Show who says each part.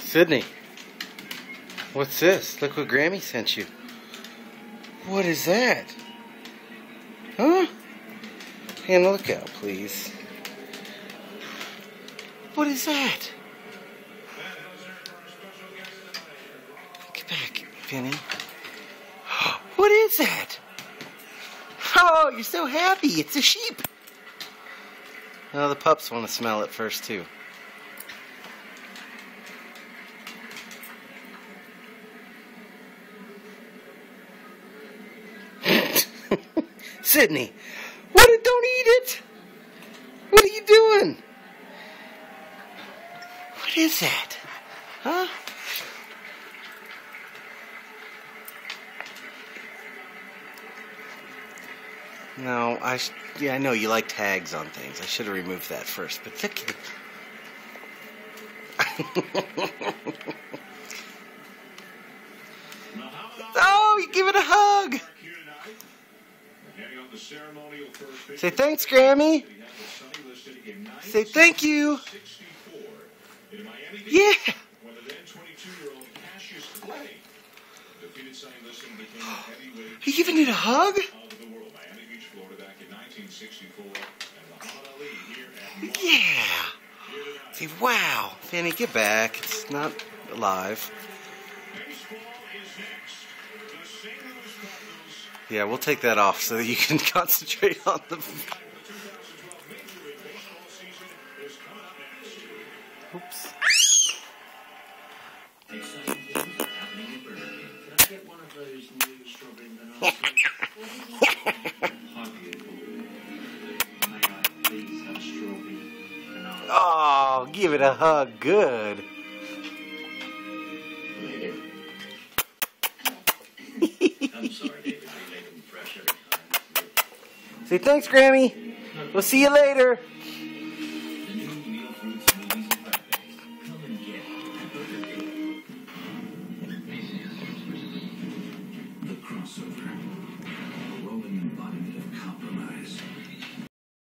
Speaker 1: Sydney, what's this? Look what Grammy sent you. What is that? Huh? Hannah, look out, please. What is that? Get back, Penny. What is that? Oh, you're so happy. It's a sheep. Oh, the pups want to smell it first, too. Sydney, don't eat it. What are you doing? What is that? Huh? No, I know you like tags on things. I should have removed that first, but oh, you give it a hug. Say thanks, Grammy. Say thank you. Yeah. You giving it a hug? Yeah. Say, wow. Fanny, get back. It's not alive. Yeah, we'll take that off so that you can concentrate on the... Oops. Oh, give it a hug. Good.
Speaker 2: I'm sorry, David. I make them fresh every time.
Speaker 1: Say thanks, Grammy. We'll see you later.